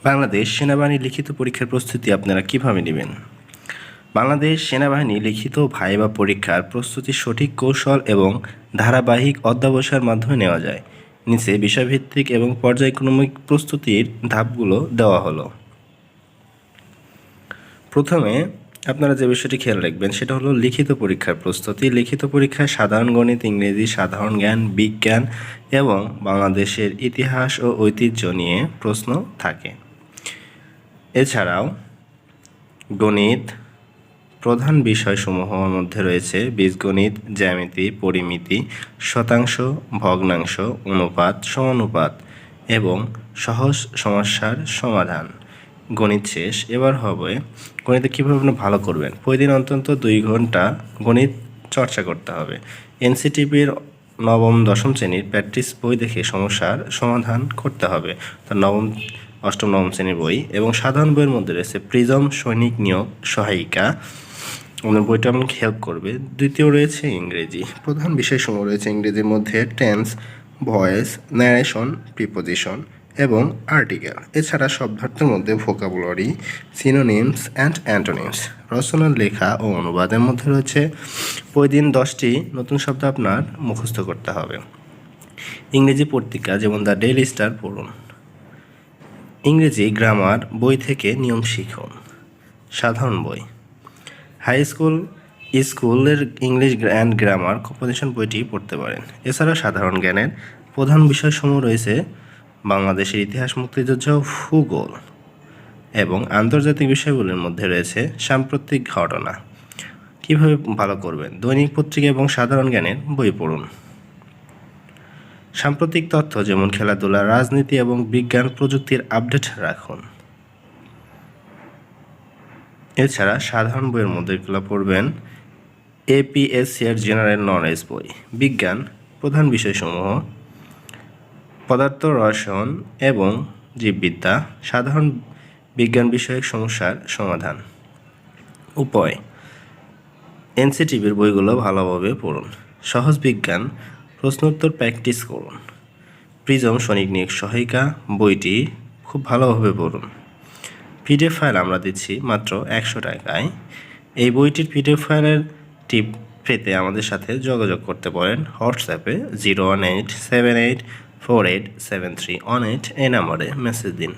বাংলাদেশ সেনাবাহিনীর লিখিত পরীক্ষার প্রস্তুতি আপনারা কিভাবে নেবেন? বাংলাদেশ সেনাবাহিনী লিখিত ভাইভা পরীক্ষার প্রস্তুতির সঠিক কৌশল এবং ধারাবাহিক অধ্যবসায়ের মাধ্যমে নেওয়া যায়। নিচে বিষয়ভিত্তিক এবং পর্যায়ক্রমিক প্রস্তুতির ধাপগুলো দেওয়া হলো। প্রথমে আপনারা যে বিষয়টি খেয়াল রাখবেন সেটা হলো লিখিত পরীক্ষার প্রস্তুতি। লিখিত পরীক্ষায় সাধারণ গণিত, ইংরেজি, সাধারণ জ্ঞান, বিজ্ঞান এবং বাংলাদেশের ইতিহাস ও ঐতিহ্য নিয়ে প্রশ্ন থাকে। এছাড়াও গণিত প্রধান বিষয়সমূহের মধ্যে রয়েছে বীজগণিত, জ্যামিতি, পরিমিতি, শতাংশ, ভগ্নাংশ, অনুপাত, সমানুপাত এবং সহজ সমস্যার সমাধান। গণিত শেষ। এবার হবে গণিতে কীভাবে আপনি ভালো করবেন। প্রতিদিন অন্তত 2 ঘন্টা গণিত চর্চা করতে হবে। এনসিটিভির নবম দশম শ্রেণীর প্র্যাকটিস বই দেখে সমস্যার সমাধান করতে হবে। তার অষ্টম নবম শ্রেণীর বই এবং সাধারণ বইয়ের মধ্যে রয়েছে প্রিজম সৈনিক নিয়োগ সহায়িকা, আমাদের বইটা আমাকে হেল্প করবে। দ্বিতীয় রয়েছে ইংরেজি। প্রধান বিষয়সমূহ রয়েছে ইংরেজির মধ্যে টেন্স, ভয়েস, ন্যারেশন, প্রিপোজিশন এবং আর্টিকেল। এছাড়া শব্দার্থের মধ্যে ভোকাবুলারি, সিনোনিমস অ্যান্ড অ্যান্টোনিমস। রচনার লেখা ও অনুবাদের মধ্যে রয়েছে প্রতিদিন 10টি নতুন শব্দ আপনার মুখস্থ করতে হবে। ইংরেজি পত্রিকা যেমন দ্য ডেইলি স্টার পড়ুন। ইংরেজি গ্রামার বই থেকে নিয়ম শিখুন। সাধারণ বই স্কুলের ইংলিশ অ্যান্ড গ্রামার কম্পোজিশন বইটি পড়তে পারেন। এছাড়া সাধারণ জ্ঞানের প্রধান বিষয়সমূহ রয়েছে বাংলাদেশের ইতিহাস, মুক্তিযুদ্ধ, ভূগোল এবং আন্তর্জাতিক বিষয়গুলির মধ্যে রয়েছে সাম্প্রতিক ঘটনা। কীভাবে ভালো করবেন? দৈনিক পত্রিকা এবং সাধারণ জ্ঞানের বই পড়ুন। সাম্প্রতিক তথ্য যেমন খেলাধুলা, রাজনীতি এবং বিজ্ঞান প্রযুক্তির আপডেট রাখুন। এছাড়া সাধারণ বইয়ের মধ্যে এগুলো পড়বেন এপিএসসি এর জেনারেল নলেজ বই। বিজ্ঞান প্রধান বিষয়সমূহ পদার্থ, রসায়ন এবং জীববিদ্যা, সাধারণ বিজ্ঞান বিষয়ক সমস্যার সমাধান। উপায়: এনসিটিভির বইগুলো ভালোভাবে পড়ুন। সহজ বিজ্ঞান প্রশ্নোত্তর প্র্যাকটিস করুন। প্রিজম সৈনিক নিয়োগ সহায়িকা বইটি খুব ভালোভাবে পড়ুন। পিডিএফ ফাইল আমরা দিচ্ছি মাত্র 100 টাকায়। এই বইটির পিডিএফ ফাইলের টিপ পেতে আমাদের সাথে যোগাযোগ করতে পারেন হোয়াটসঅ্যাপে 01878487318 এই নম্বরে মেসেজ দিন।